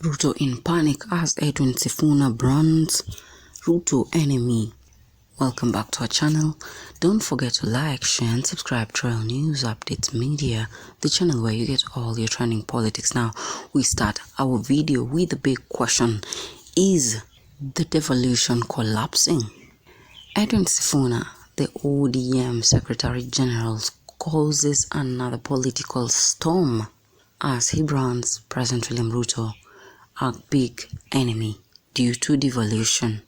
Ruto in panic as Edwin Sifuna brands Ruto enemy. Welcome back to our channel. Don't forget to like, share and subscribe to our news updates media, the channel where you get all your trending politics. Now we start our video with the big question: is the devolution collapsing? Edwin Sifuna, the ODM Secretary General, causes another political storm as he brands President William Ruto a big enemy due to devolution.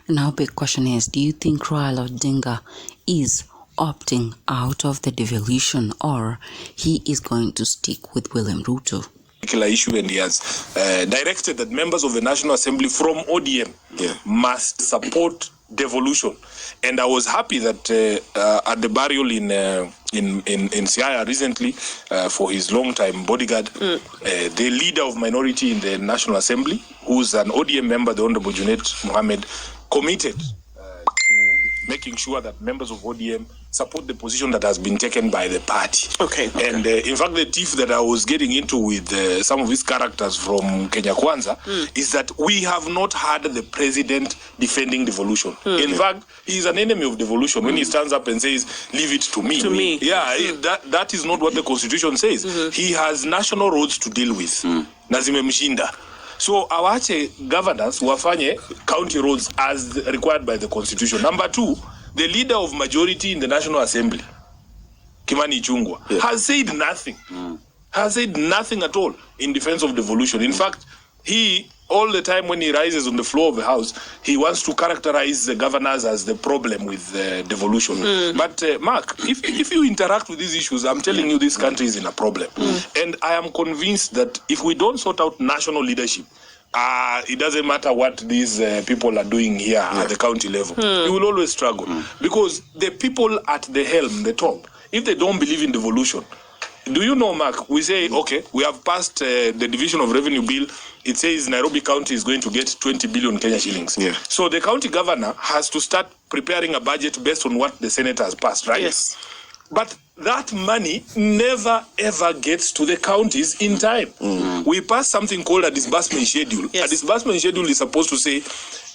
Now big question is, do you think Raila Odinga is opting out of the devolution, or he is going to stick with William Ruto? Issue, and he has directed that members of the National Assembly from ODM must support devolution. And I was happy that at the burial in Siaya recently for his long-time bodyguard, the leader of minority in the National Assembly, who's an ODM member, the Honorable Junet Mohammed, committed to making sure that members of ODM support the position that has been taken by the party. Okay. And in fact, the tiff that I was getting into with some of his characters from Kenya Kwanza is that we have not had the president defending devolution. In fact, he's an enemy of devolution when he stands up and says, leave it to me. Yeah, that is not what the Constitution says. He has national roads to deal with. Nazime Mshinda. So awache governors wafanye county roads as required by the Constitution. Number two, the leader of majority in the National Assembly, Kimani Ichung'wah, has said nothing. Has said nothing at all in defense of devolution. In fact, he, all the time when he rises on the floor of the House, he wants to characterize the governors as the problem with devolution. But Mark, if you interact with these issues, I'm telling you this country is in a problem. And I am convinced that if we don't sort out national leadership, it doesn't matter what these people are doing here at the county level. You will always struggle. Because the people at the helm, the top, if they don't believe in devolution, do you know, Mark, we say, okay, we have passed the Division of Revenue Bill. It says Nairobi County is going to get 20 billion Kenya shillings. So the county governor has to start preparing a budget based on what the Senate has passed, right? Yes. But that money never ever gets to the counties in time. We pass something called a disbursement schedule. A disbursement schedule is supposed to say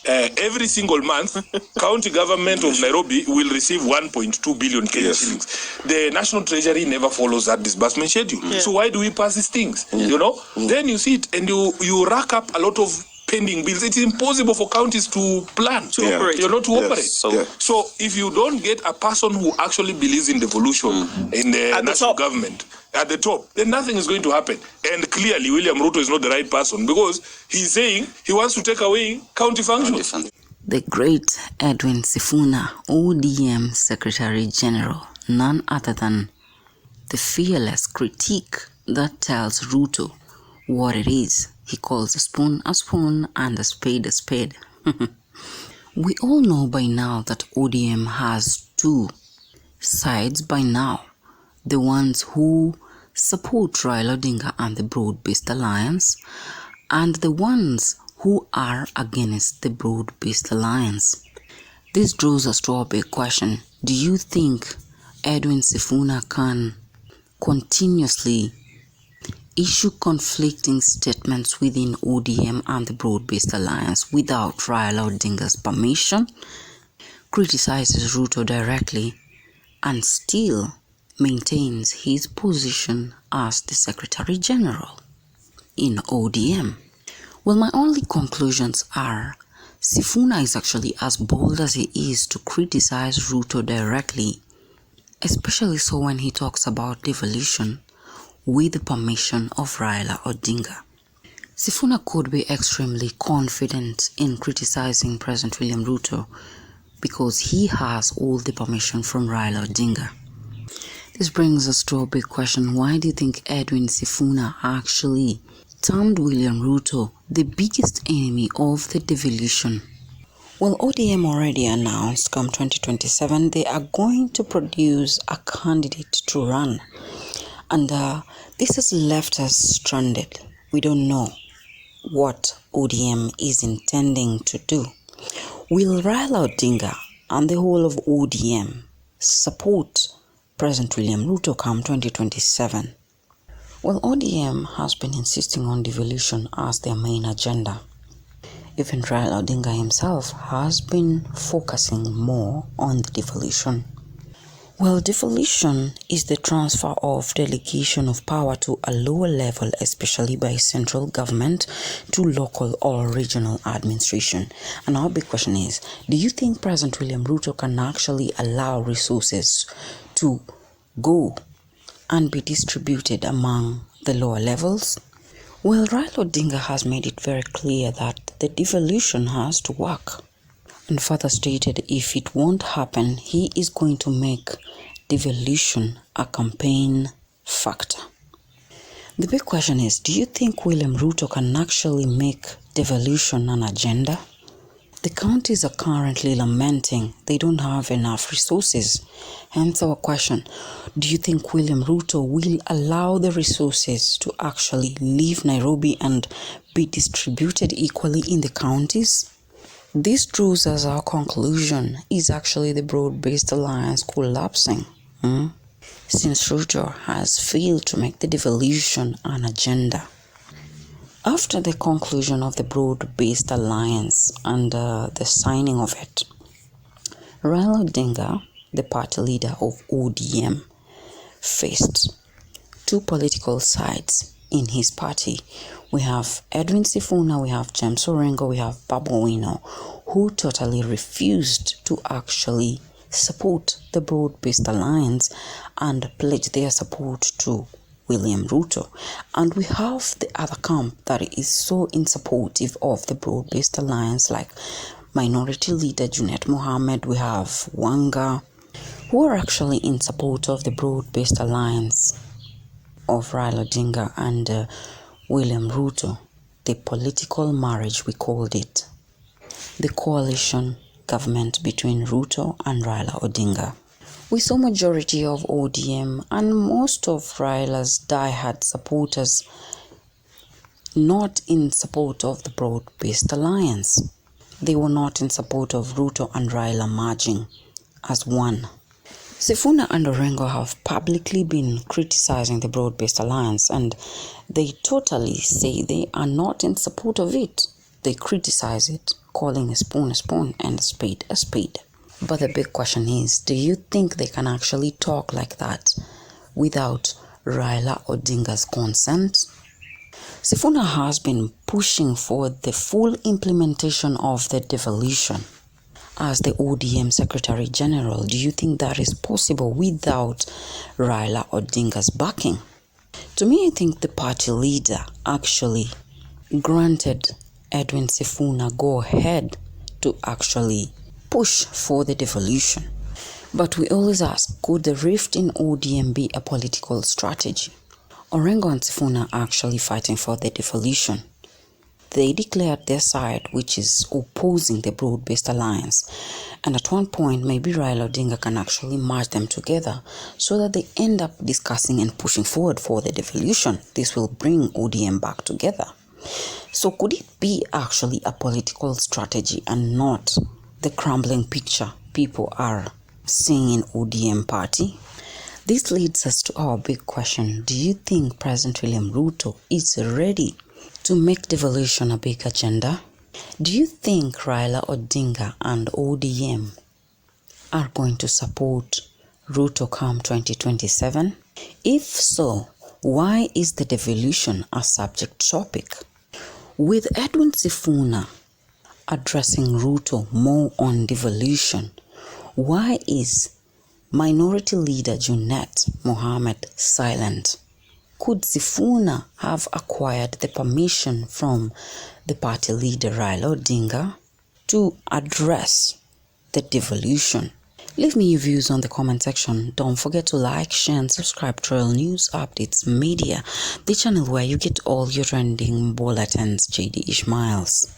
every single month, county government of Nairobi will receive 1.2 billion Kenya shillings. The National Treasury never follows that disbursement schedule. So why do we pass these things? You know? Then you see it and you rack up a lot of pending bills. It's impossible for counties to plan, to operate. You know, to operate. So if you don't get a person who actually believes in devolution in the national government at the top, then nothing is going to happen. And clearly, William Ruto is not the right person because he's saying he wants to take away county functions. The great Edwin Sifuna, ODM Secretary General, none other than the fearless critique that tells Ruto what it is. He calls a spoon and a spade a spade. We all know by now that ODM has two sides by now. The ones who support Raila Odinga and the Broad-Based Alliance, and the ones who are against the Broad-Based Alliance. This draws us to a big question. Do you think Edwin Sifuna can continuously issue conflicting statements within ODM and the Broad-Based Alliance without Raila Odinga's permission, criticizes Ruto directly, and still maintains his position as the Secretary General in ODM? Well, my only conclusions are Sifuna is actually as bold as he is to criticize Ruto directly, especially so when he talks about devolution with the permission of Raila Odinga. Sifuna could be extremely confident in criticizing President William Ruto because he has all the permission from Raila Odinga. This brings us to a big question. Why do you think Edwin Sifuna actually termed William Ruto the biggest enemy of the devolution? Well, ODM already announced come 2027 they are going to produce a candidate to run. And this has left us stranded. We don't know what ODM is intending to do. Will Raila Odinga and the whole of ODM support President William Ruto come 2027? Well, ODM has been insisting on devolution as their main agenda. Even Raila Odinga himself has been focusing more on the devolution. Well, devolution is the transfer of delegation of power to a lower level, especially by central government, to local or regional administration. And our big question is, do you think President William Ruto can actually allow resources to go and be distributed among the lower levels? Well, Raila Odinga has made it very clear that the devolution has to work, and further stated if it won't happen, he is going to make devolution a campaign factor. The big question is, do you think William Ruto can actually make devolution an agenda? The counties are currently lamenting they don't have enough resources. Hence our question, do you think William Ruto will allow the resources to actually leave Nairobi and be distributed equally in the counties? This draws as our conclusion is actually the broad-based alliance collapsing. Since Ruto has failed to make the devolution an agenda. After the conclusion of the broad-based alliance and the signing of it, Raila Odinga, the party leader of ODM, faced two political sides in his party. We have Edwin Sifuna, we have James Orengo, we have Babu Owino, who totally refused to actually support the broad-based alliance and pledge their support to William Ruto. And we have the other camp that is so insupportive of the broad-based alliance, like Minority Leader Junet Mohammed, we have Wanga, who are actually in support of the broad-based alliance of Raila Odinga and William Ruto, the political marriage we called it, the coalition government between Ruto and Raila Odinga. We saw majority of ODM and most of Raila's diehard supporters not in support of the broad-based alliance. They were not in support of Ruto and Raila merging as one. Sifuna and Orengo have publicly been criticizing the broad-based alliance, and they totally say they are not in support of it. They criticize it, calling a spoon and a spade a spade. But the big question is, do you think they can actually talk like that without Raila Odinga's consent? Sifuna has been pushing for the full implementation of the devolution. As the ODM Secretary General, do you think that is possible without Raila Odinga's backing? To me, I think the party leader actually granted Edwin Sifuna go ahead to actually push for the devolution. But we always ask, could the rift in ODM be a political strategy? Orengo and Sifuna are actually fighting for the devolution. They declared their side, which is opposing the broad-based alliance. And at one point, maybe Raila Odinga can actually merge them together so that they end up discussing and pushing forward for the devolution. This will bring ODM back together. So could it be actually a political strategy and not the crumbling picture people are seeing in ODM party? This leads us to our big question. Do you think President William Ruto is ready to make devolution a big agenda? Do you think Raila Odinga and ODM are going to support Ruto come 2027? If so, why is the devolution a subject topic? With Edwin Sifuna addressing Ruto more on devolution, why is Minority Leader Junet Mohammed silent? Could Sifuna have acquired the permission from the party leader Raila Odinga to address the devolution? Leave me your views on the comment section. Don't forget to like, share and subscribe to Real News Updates Media, the channel where you get all your trending bulletins. JD Ishmaels.